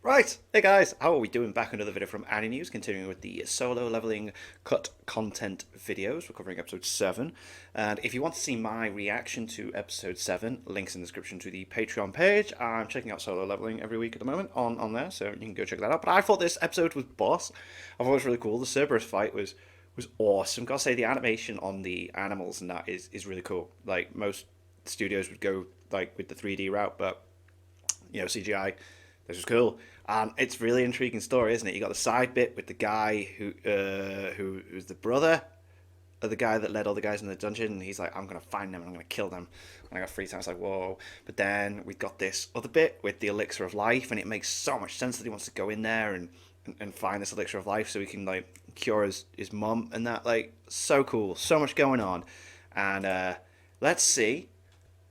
Right, hey guys, how are we doing? Back another video from Annie News, continuing with the solo leveling cut content videos. We're covering episode 7, and if you want to see my reaction to episode 7, links in the description to the Patreon page. I'm checking out solo leveling every week at the moment on there, so you can go check that out. But I thought this episode was boss. I thought it was really cool. The Cerberus fight was awesome. Gotta say, the animation on the animals and that is really cool. Like, most studios would go like with the 3D route, but CGI. This was cool, and it's really intriguing story, isn't it? You got the side bit with the guy who's the brother of the guy that led all the guys in the dungeon, and he's like, I'm gonna find them and I'm gonna kill them. And I got free time. It's like, whoa! But then we've got this other bit with the elixir of life, and it makes so much sense that he wants to go in there and find this elixir of life so he can like cure his mum and that. Like, so cool, so much going on, and let's see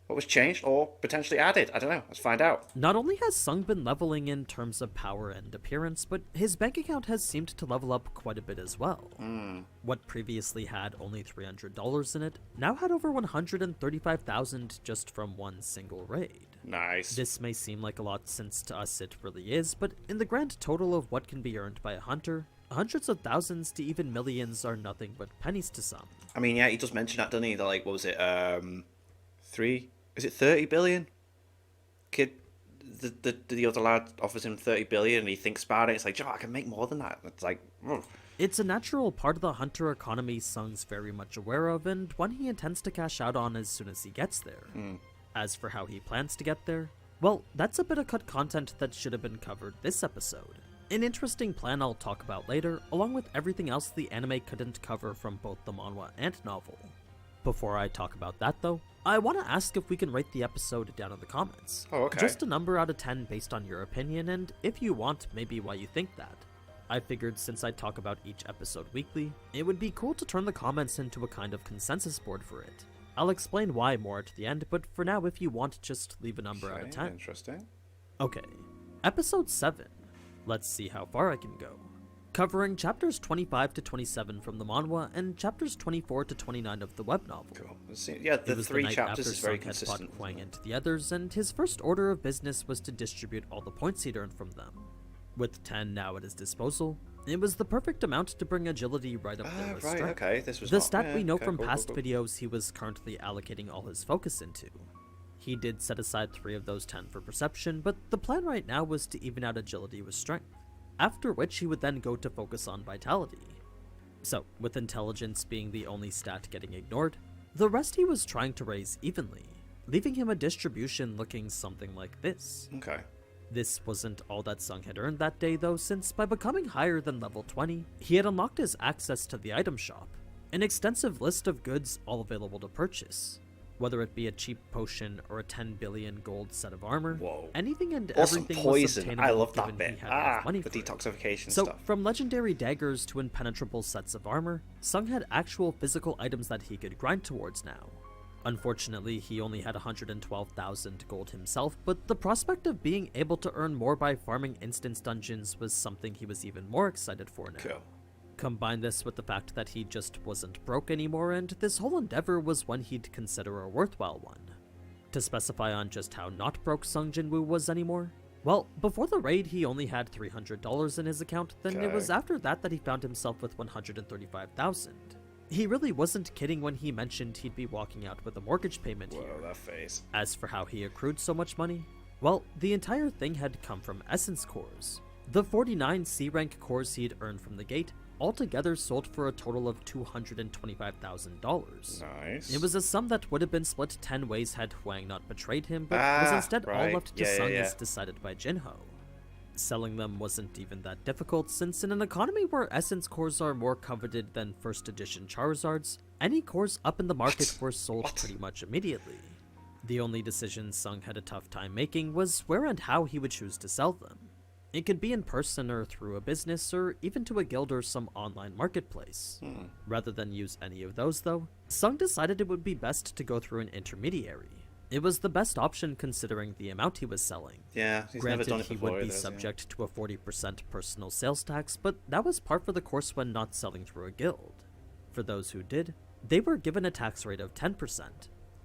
what was changed or potentially added. I don't know. Let's find out. Not only has Sung been leveling in terms of power and appearance, but his bank account has seemed to level up quite a bit as well. What previously had only $300 in it, now had over 135,000 just from one single raid. Nice. This may seem like a lot since to us it really is, but in the grand total of what can be earned by a hunter, hundreds of thousands to even millions are nothing but pennies to some. I mean, yeah, he does mention that, doesn't he? That, like, what was it? 30 billion? Kid, the other lad offers him 30 billion and he thinks about it. It's like, Joe, I can make more than that. It's like, It's a natural part of the hunter economy Sung's very much aware of, and one he intends to cash out on as soon as he gets there. As for how he plans to get there, well, that's a bit of cut content that should have been covered this episode. An interesting plan I'll talk about later, along with everything else the anime couldn't cover from both the manhwa and novel. Before I talk about that though, I want to ask if we can rate the episode down in the comments. Oh, okay. Just a number out of 10 based on your opinion, and if you want, maybe why you think that. I figured since I talk about each episode weekly, it would be cool to turn the comments into a kind of consensus board for it. I'll explain why more at the end, but for now, if you want, just leave a number out of 10. Interesting. Okay, episode 7. Let's see how far I can go. Covering chapters 25 to 27 from the manhwa and chapters 24 to 29 of the web novel. Cool. Yeah, the three chapters is very consistent. Had fought Huang into the others, and his first order of business was to distribute all the points he'd earned from them. With 10 now at his disposal, it was the perfect amount to bring agility right up there with right, strength. okay. This was the not, stat we know okay, from cool, past cool, cool. videos he was currently allocating all his focus into. He did set aside 3 of those 10 for perception, but the plan right now was to even out agility with strength, after which he would then go to focus on vitality. So, with intelligence being the only stat getting ignored, the rest he was trying to raise evenly, leaving him a distribution looking something like this. Okay. This wasn't all that Sung had earned that day though, since by becoming higher than level 20, he had unlocked his access to the item shop, an extensive list of goods all available to purchase. Whether it be a cheap potion or a 10 billion gold set of armor, Whoa. anything and Awesome everything was poison. obtainable I love given that he bit. had enough money The for it. detoxification So, stuff. from legendary daggers to impenetrable sets of armor, Sung had actual physical items that he could grind towards now. Unfortunately, he only had 112,000 gold himself, but the prospect of being able to earn more by farming instance dungeons was something he was even more excited for now. Cool. Combine this with the fact that he just wasn't broke anymore, and this whole endeavor was one he'd consider a worthwhile one. To specify on just how not broke Sung Jinwoo was anymore, well, before the raid he only had $300 in his account, then it was after that that he found himself with 135,000. He really wasn't kidding when he mentioned he'd be walking out with a mortgage payment here. Whoa, that face. As for how he accrued so much money, well, the entire thing had come from essence cores. The 49 C-rank cores he'd earned from the gate altogether sold for a total of $225,000. Nice. It was a sum that would have been split 10 ways had Huang not betrayed him, but was instead all left to Sung as decided by Jinho. Selling them wasn't even that difficult, since in an economy where essence cores are more coveted than first edition Charizards, any cores up in the market were sold pretty much immediately. The only decision Sung had a tough time making was where and how he would choose to sell them. It could be in person or through a business or even to a guild or some online marketplace. Rather than use any of those though, Sung decided it would be best to go through an intermediary. It was the best option considering the amount he was selling. Yeah, he's Granted, never done it he before. would be subject to a 40% personal sales tax, but that was par for the course when not selling through a guild. For those who did, they were given a tax rate of 10%,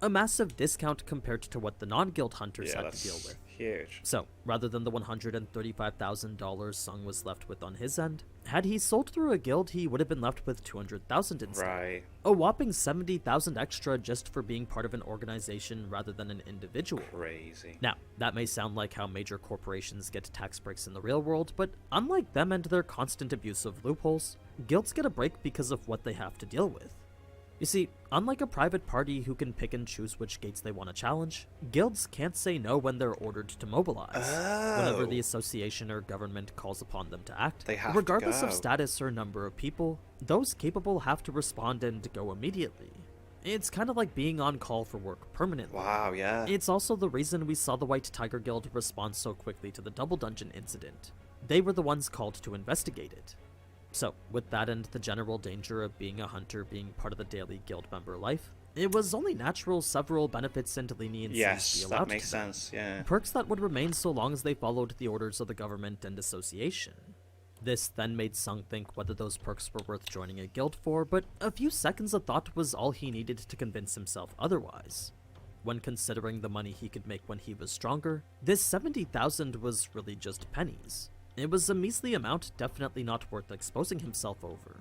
a massive discount compared to what the non-guild hunters had to deal with. Huge. So, rather than the $135,000 Sung was left with on his end, had he sold through a guild, he would have been left with $200,000 instead. Right. A whopping $70,000 extra just for being part of an organization rather than an individual. Crazy. Now, that may sound like how major corporations get tax breaks in the real world, but unlike them and their constant abuse of loopholes, guilds get a break because of what they have to deal with. You see, unlike a private party who can pick and choose which gates they want to challenge, guilds can't say no when they're ordered to mobilize. Whenever the association or government calls upon them to act, they have regardless to of status or number of people, those capable have to respond and go immediately. It's kind of like being on call for work permanently. Wow, yeah. It's also the reason we saw the White Tiger Guild respond so quickly to the Double Dungeon incident. They were the ones called to investigate it. So, with that and the general danger of being a hunter being part of the daily guild member life, it was only natural several benefits and leniencies be allowed that makes to them. sense, yeah. Perks that would remain so long as they followed the orders of the government and association. This then made Sung think whether those perks were worth joining a guild for, but a few seconds of thought was all he needed to convince himself otherwise. When considering the money he could make when he was stronger, this $70,000 was really just pennies. It was a measly amount, definitely not worth exposing himself over.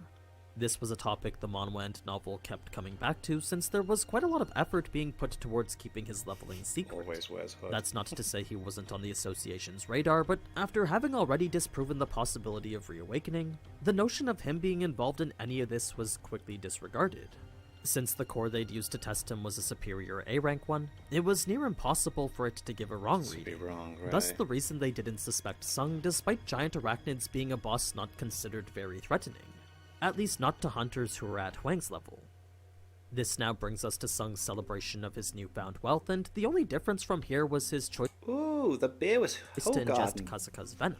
This was a topic the Monwand novel kept coming back to, since there was quite a lot of effort being put towards keeping his leveling secret. Always wears hood. That's not to say he wasn't on the association's radar, but after having already disproven the possibility of reawakening, the notion of him being involved in any of this was quickly disregarded. Since the core they'd used to test him was a superior A-rank one, it was near impossible for it to give a wrong reading. Right. Thus the reason they didn't suspect Sung, despite giant arachnids being a boss not considered very threatening. At least not to hunters who were at Huang's level. This now brings us to Sung's celebration of his newfound wealth, and the only difference from here was his choice Ooh, the beer was to ingest Kasuka's venom.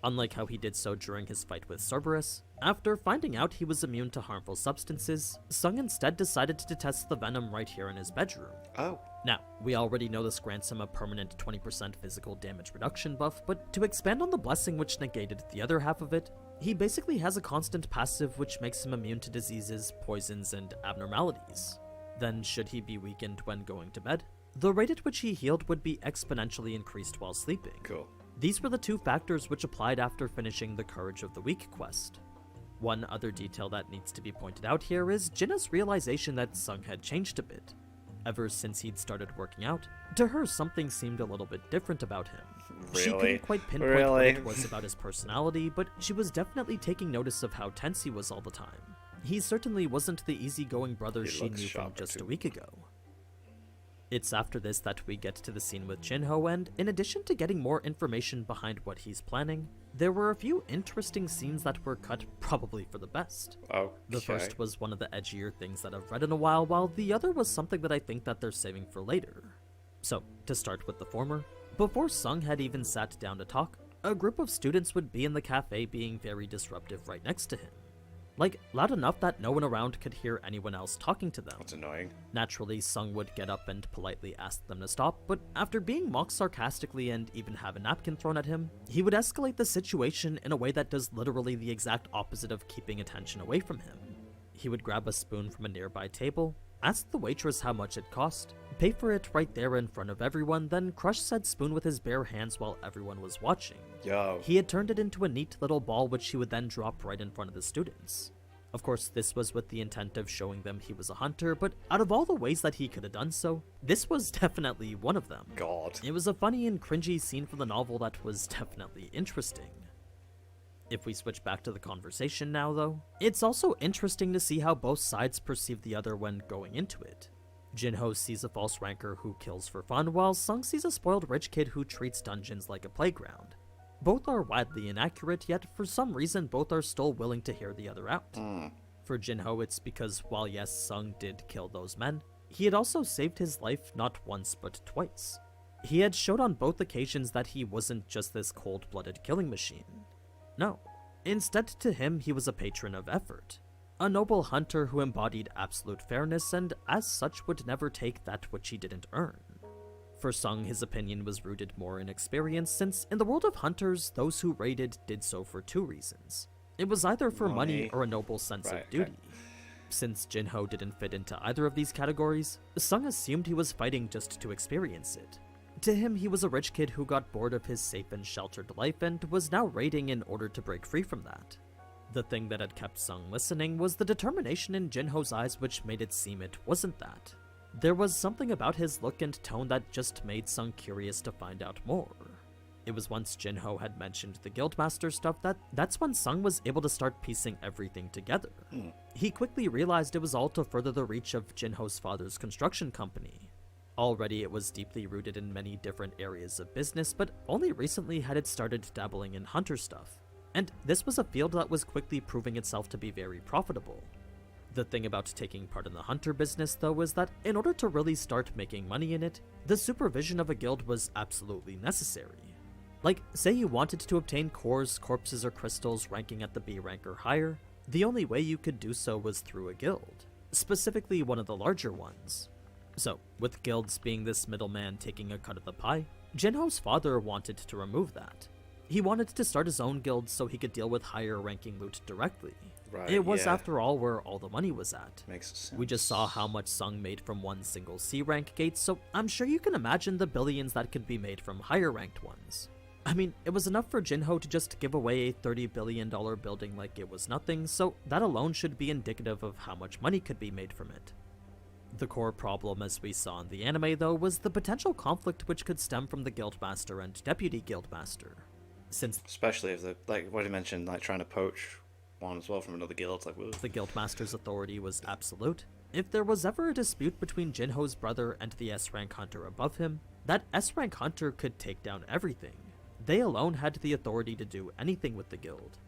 Unlike how he did so during his fight with Cerberus, after finding out he was immune to harmful substances, Sung instead decided to test the venom right here in his bedroom. Oh. Now, we already know this grants him a permanent 20% physical damage reduction buff, but to expand on the blessing which negated the other half of it, he basically has a constant passive which makes him immune to diseases, poisons, and abnormalities. Then, should he be weakened when going to bed, the rate at which he healed would be exponentially increased while sleeping. Cool. These were the two factors which applied after finishing the Courage of the Weak quest. One other detail that needs to be pointed out here is Jinna's realization that Sung had changed a bit. Ever since he'd started working out, to her something seemed a little bit different about him. Really? She couldn't quite pinpoint what it was about his personality, but she was definitely taking notice of how tense he was all the time. He certainly wasn't the easygoing brother she knew from just a week ago. It's after this that we get to the scene with Jinho, and in addition to getting more information behind what he's planning, there were a few interesting scenes that were cut probably for the best. Okay. The first was one of the edgier things that I've read in a while the other was something that I think that they're saving for later. So, to start with the former, before Sung had even sat down to talk, a group of students would be in the cafe being very disruptive right next to him. Like, loud enough that no one around could hear anyone else talking to them. That's annoying. Naturally, Sung would get up and politely ask them to stop, but after being mocked sarcastically and even have a napkin thrown at him, he would escalate the situation in a way that does literally the exact opposite of keeping attention away from him. He would grab a spoon from a nearby table, ask the waitress how much it cost, pay for it right there in front of everyone, then crush said spoon with his bare hands while everyone was watching. Yo. He had turned it into a neat little ball which he would then drop right in front of the students. Of course, this was with the intent of showing them he was a hunter, but out of all the ways that he could have done so, this was definitely one of them. God. It was a funny and cringy scene from the novel that was definitely interesting. If we switch back to the conversation now, though, it's also interesting to see how both sides perceive the other when going into it. Jinho sees a false ranker who kills for fun, while Sung sees a spoiled rich kid who treats dungeons like a playground. Both are widely inaccurate, yet for some reason both are still willing to hear the other out. For Jinho, it's because while yes, Sung did kill those men, he had also saved his life not once but twice. He had showed on both occasions that he wasn't just this cold-blooded killing machine. No, instead to him he was a patron of effort. A noble hunter who embodied absolute fairness and as such would never take that which he didn't earn. For Sung, his opinion was rooted more in experience, since in the world of hunters, those who raided did so for two reasons. It was either for money or a noble sense of duty. Since Jinho didn't fit into either of these categories, Sung assumed he was fighting just to experience it. To him, he was a rich kid who got bored of his safe and sheltered life and was now raiding in order to break free from that. The thing that had kept Sung listening was the determination in Jinho's eyes, which made it seem it wasn't that. There was something about his look and tone that just made Sung curious to find out more. It was once Jinho had mentioned the Guildmaster stuff that's when Sung was able to start piecing everything together. He quickly realized it was all to further the reach of Jinho's father's construction company. Already it was deeply rooted in many different areas of business, but only recently had it started dabbling in hunter stuff. And this was a field that was quickly proving itself to be very profitable. The thing about taking part in the hunter business, though, is that in order to really start making money in it, the supervision of a guild was absolutely necessary. Like, say you wanted to obtain cores, corpses, or crystals ranking at the B rank or higher, the only way you could do so was through a guild, specifically one of the larger ones. So, with guilds being this middleman taking a cut of the pie, Jinho's father wanted to remove that. He wanted to start his own guild so he could deal with higher ranking loot directly. Right, it was, after all, where all the money was at. Makes sense. We just saw how much Sung made from one single C rank gate, so I'm sure you can imagine the billions that could be made from higher ranked ones. I mean, it was enough for Jinho to just give away a $30 billion building like it was nothing, so that alone should be indicative of how much money could be made from it. The core problem, as we saw in the anime, though, was the potential conflict which could stem from the Guildmaster and Deputy Guildmaster. Since especially if the, like what you mentioned, like trying to poach one as well from another guild, like whoa. The Guildmaster's authority was absolute. If there was ever a dispute between Jinho's brother and the S-rank hunter above him, that S-rank hunter could take down everything. They alone had the authority to do anything with the guild.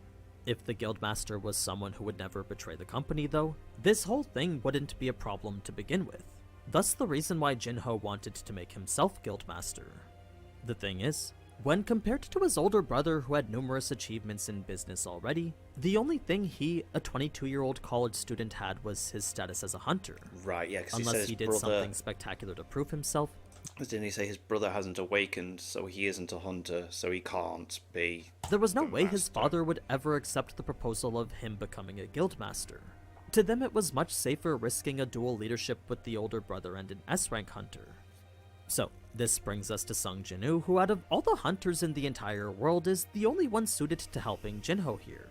If the Guildmaster was someone who would never betray the company, though, this whole thing wouldn't be a problem to begin with. Thus the reason why Jinho wanted to make himself Guildmaster. The thing is, when compared to his older brother who had numerous achievements in business already, the only thing he, a 22-year-old college student, had was his status as a hunter. Right, yeah, because unless he did something spectacular to prove himself. Didn't he say his brother hasn't awakened, so he isn't a hunter, so he can't be... There was no way his father would ever accept the proposal of him becoming a guildmaster. To them it was much safer risking a dual leadership with the older brother and an S-rank hunter. So, this brings us to Sung Jinwoo, who out of all the hunters in the entire world is the only one suited to helping Jinho here.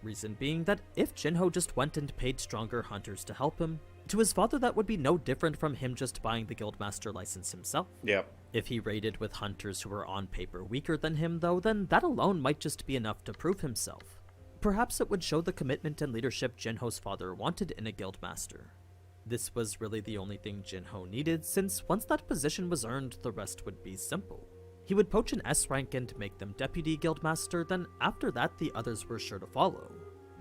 Reason being that if Jinho just went and paid stronger hunters to help him, to his father that would be no different from him just buying the Guildmaster license himself. Yep. If he raided with hunters who were on paper weaker than him though, then that alone might just be enough to prove himself. Perhaps it would show the commitment and leadership Jinho's father wanted in a Guildmaster. This was really the only thing Jinho needed, since once that position was earned, the rest would be simple. He would poach an S rank and make them Deputy Guildmaster, then after that the others were sure to follow.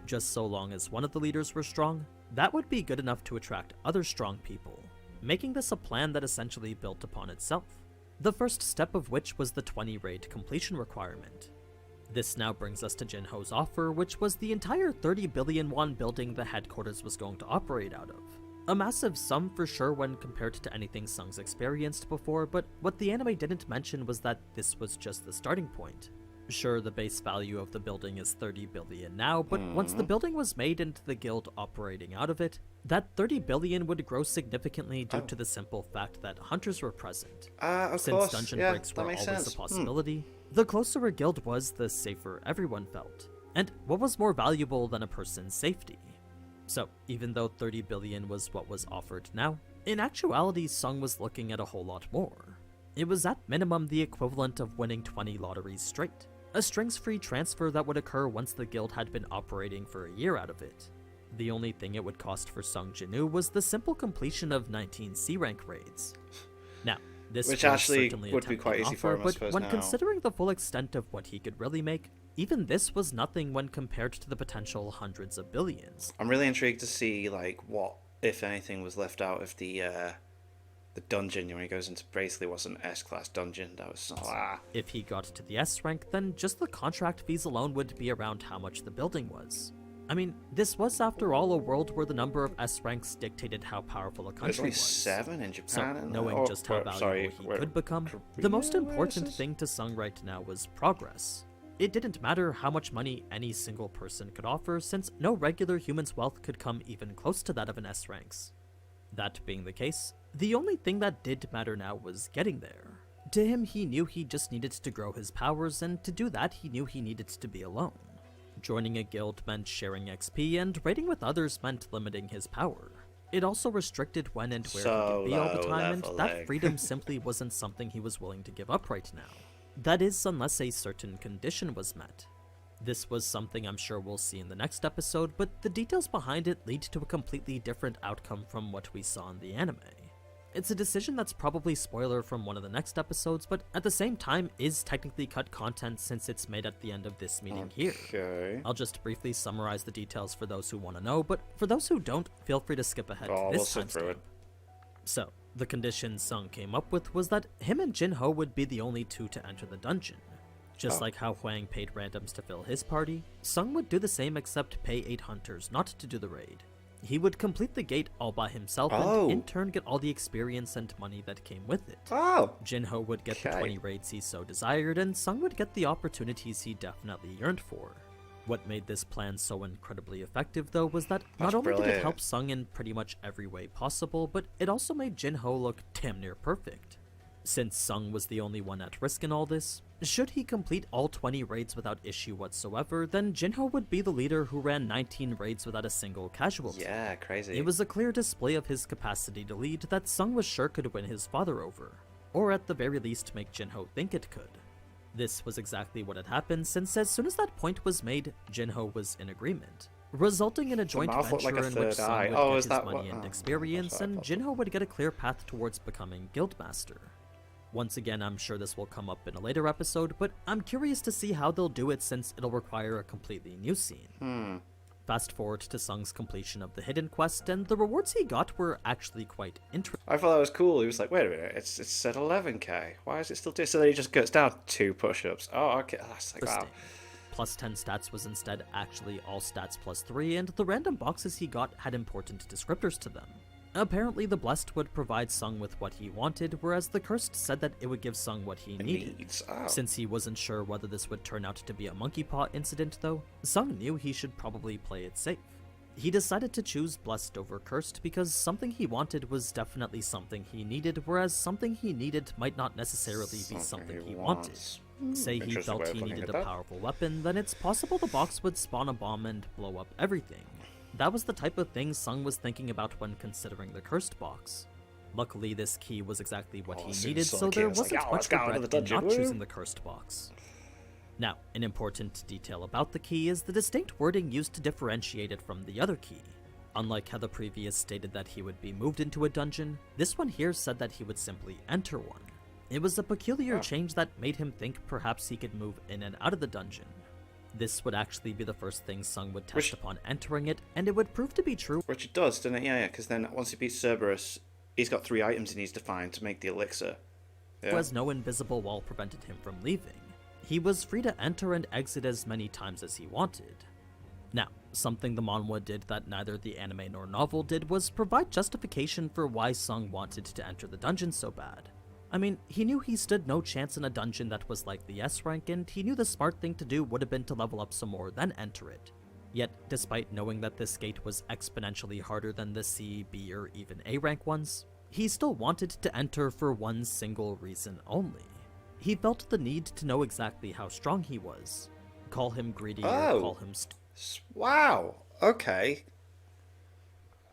Just so long as one of the leaders were strong, that would be good enough to attract other strong people, making this a plan that essentially built upon itself. The first step of which was the 20 raid completion requirement. This now brings us to Jinho's offer, which was the entire 30 billion won building the headquarters was going to operate out of. A massive sum for sure when compared to anything Sung's experienced before, but what the anime didn't mention was that this was just the starting point. Sure, the base value of the building is 30 billion now, but once the building was made and the guild operating out of it, that 30 billion would grow significantly due to the simple fact that hunters were present. Since dungeon breaks were always a possibility, the closer a guild was, the safer everyone felt. And what was more valuable than a person's safety? So, even though 30 billion was what was offered now, in actuality Sung was looking at a whole lot more. It was at minimum the equivalent of winning 20 lotteries straight. A strings-free transfer that would occur once the guild had been operating for a year out of it. The only thing it would cost for Sung Jinwoo was the simple completion of 19 C-rank raids. Now, this which actually would be quite easy for him, I but suppose, when now. considering the full extent of what he could really make, even this was nothing when compared to the potential hundreds of billions. I'm really intrigued to see like what, if anything, was left out of the dungeon when he goes into basically what's an S-class dungeon. That was so, If he got to the S rank, then just the contract fees alone would be around how much the building was. I mean, this was after all a world where the number of S ranks dictated how powerful a country There's only was. 7 in Japan. So, knowing just how valuable he could become, the most important thing to Sung right now was progress. It didn't matter how much money any single person could offer, since no regular human's wealth could come even close to that of an S ranks. That being the case, the only thing that did matter now was getting there. To him, he knew he just needed to grow his powers, and to do that, he knew he needed to be alone. Joining a guild meant sharing XP, and raiding with others meant limiting his power. It also restricted when and where he could be all the time, and that freedom simply wasn't something he was willing to give up right now. That is, unless a certain condition was met. This was something I'm sure we'll see in the next episode, but the details behind it lead to a completely different outcome from what we saw in the anime. It's a decision that's probably spoiler from one of the next episodes, but at the same time is technically cut content since it's made at the end of this meeting here. I'll just briefly summarize the details for those who want to know, but for those who don't, feel free to skip ahead to this timestamp. So, the condition Sung came up with was that him and Jinho would be the only two to enter the dungeon. Just like how Hwang paid randoms to fill his party, Sung would do the same except pay 8 hunters not to do the raid. He would complete the gate all by himself and in turn get all the experience and money that came with it. Jinho would get the 20 raids he so desired, and Sung would get the opportunities he definitely yearned for. What made this plan so incredibly effective, though, was that not only did it help Sung in pretty much every way possible, but it also made Jinho look damn near perfect. Since Sung was the only one at risk in all this, should he complete all 20 raids without issue whatsoever, then Jinho would be the leader who ran 19 raids without a single casualty. Yeah, crazy. It was a clear display of his capacity to lead that Sung was sure could win his father over, or at the very least make Jinho think it could. This was exactly what had happened, since as soon as that point was made, Jinho was in agreement, resulting in a joint venture in which Sung would get his money and experience, and Jinho would get a clear path towards becoming Guildmaster. Once again, I'm sure this will come up in a later episode, but I'm curious to see how they'll do it since it'll require a completely new scene. Fast forward to Sung's completion of the hidden quest, and the rewards he got were actually quite interesting. I thought that was cool. He was like, wait a minute, it's at 11k. Why is it still doing? So then he just gets down 2 push-ups. Oh, okay. That's like, wow. Plus 10 stats was instead actually all stats plus 3, and the random boxes he got had important descriptors to them. Apparently, the Blessed would provide Sung with what he wanted, whereas the Cursed said that it would give Sung what he needed. Since he wasn't sure whether this would turn out to be a monkey paw incident, though, Sung knew he should probably play it safe. He decided to choose Blessed over Cursed because something he wanted was definitely something he needed, whereas something he needed might not necessarily be something he wanted. Say he felt he needed a powerful weapon, then it's possible the box would spawn a bomb and blow up everything. That was the type of thing Sung was thinking about when considering the Cursed box. Luckily, this key was exactly what he needed, so there wasn't much regret in not choosing the Cursed box. Now, an important detail about the key is the distinct wording used to differentiate it from the other key. Unlike how the previous stated that he would be moved into a dungeon, this one here said that he would simply enter one. It was a peculiar change that made him think perhaps he could move in and out of the dungeon. This would actually be the first thing Sung would test upon entering it, and it would prove to be true. Which it does, doesn't it? Yeah, because then once he beats Cerberus, he's got 3 items he needs to find to make the elixir. As no invisible wall prevented him from leaving. He was free to enter and exit as many times as he wanted. Now, something the manhwa did that neither the anime nor novel did was provide justification for why Sung wanted to enter the dungeon so bad. I mean, he knew he stood no chance in a dungeon that was like the S rank, and he knew the smart thing to do would have been to level up some more, then enter it. Yet, despite knowing that this gate was exponentially harder than the C, B, or even A rank ones, he still wanted to enter for one single reason only. He felt the need to know exactly how strong he was. Call him greedy or call him wow, okay.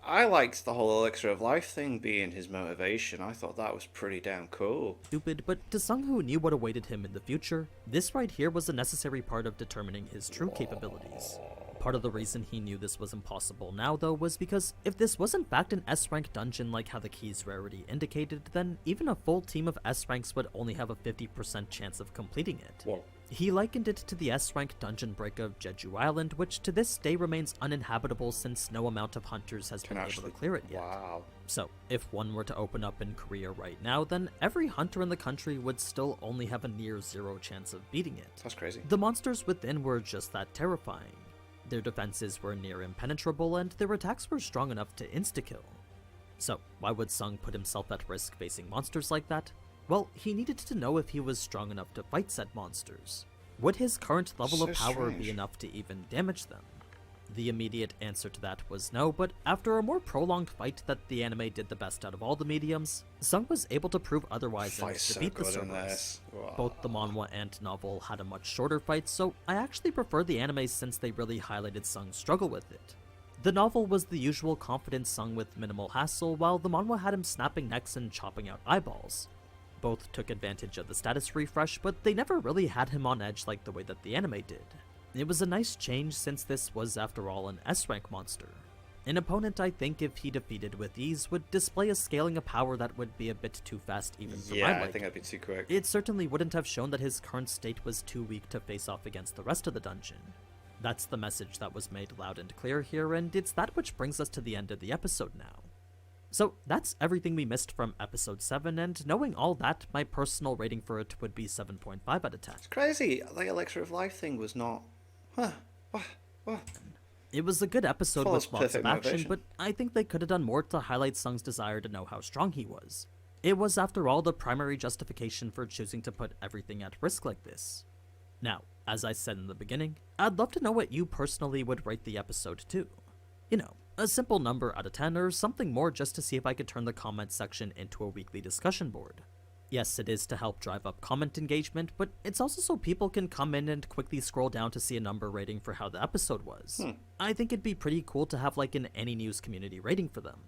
I liked the whole elixir of life thing being his motivation. I thought that was pretty damn cool. Stupid, but to Sung, who knew what awaited him in the future, this right here was a necessary part of determining his true capabilities. Part of the reason he knew this was impossible now, though, was because if this was in fact an S-rank dungeon like how the key's rarity indicated, then even a full team of S-ranks would only have a 50% chance of completing it. Whoa. He likened it to the S-rank dungeon break of Jeju Island, which to this day remains uninhabitable since no amount of hunters has been able to clear it yet. Wow. So, if one were to open up in Korea right now, then every hunter in the country would still only have a near 0 chance of beating it. That's crazy. The monsters within were just that terrifying. Their defenses were near impenetrable, and their attacks were strong enough to insta-kill. So, why would Sung put himself at risk facing monsters like that? Well, he needed to know if he was strong enough to fight said monsters. Would his current level of power be enough to even damage them? The immediate answer to that was no, but after a more prolonged fight that the anime did the best out of all the mediums, Sung was able to prove otherwise and defeat the Cerberus. Both the manhwa and novel had a much shorter fight, so I actually prefer the anime since they really highlighted Sung's struggle with it. The novel was the usual confident Sung with minimal hassle, while the manhwa had him snapping necks and chopping out eyeballs. Both took advantage of the status refresh, but they never really had him on edge like the way that the anime did. It was a nice change since this was after all an S-rank monster. An opponent I think if he defeated with ease would display a scaling of power that would be a bit too fast even for my liking. Yeah, I think that'd be too quick. It certainly wouldn't have shown that his current state was too weak to face off against the rest of the dungeon. That's the message that was made loud and clear here, and it's that which brings us to the end of the episode now. So that's everything we missed from episode 7, and knowing all that, my personal rating for it would be 7.5 out of 10. It's crazy, the Elixir of Life thing was not... What? It was a good episode with lots of action, but I think they could have done more to highlight Sung's desire to know how strong he was. It was, after all, the primary justification for choosing to put everything at risk like this. Now, as I said in the beginning, I'd love to know what you personally would rate the episode to. You know, a simple number out of 10 or something more just to see if I could turn the comment section into a weekly discussion board. Yes, it is to help drive up comment engagement, but it's also so people can come in and quickly scroll down to see a number rating for how the episode was. I think it'd be pretty cool to have like an AniNews community rating for them.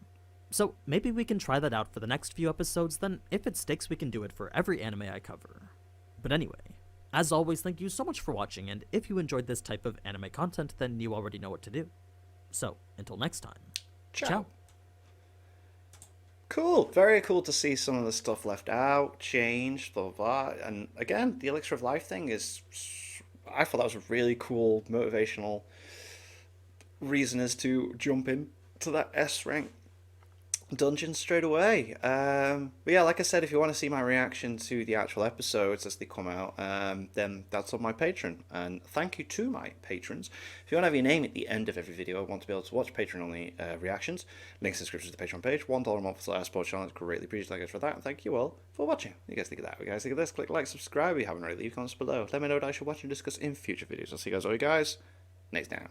So maybe we can try that out for the next few episodes, then if it sticks we can do it for every anime I cover. But anyway, as always, thank you so much for watching, and if you enjoyed this type of anime content, then you already know what to do. So, until next time, ciao. Cool, very cool to see some of the stuff left out, changed, blah, blah, blah. And again, the Elixir of Life thing is, I thought that was a really cool, motivational reason as to jump in to that S rank dungeon straight away. But yeah, like I said, if you want to see my reaction to the actual episodes as they come out, then that's on my Patreon. And thank you to my patrons. If you want to have your name at the end of every video, I want to be able to watch Patreon-only reactions. Links in the description to the Patreon page. $1 a month for the sports channel. It's greatly appreciated, guys, for that. And thank you all for watching. You guys think of that? You guys think of this? Click like, subscribe if you haven't already. Leave comments below. Let me know what I should watch and discuss in future videos. I'll see you guys all next time.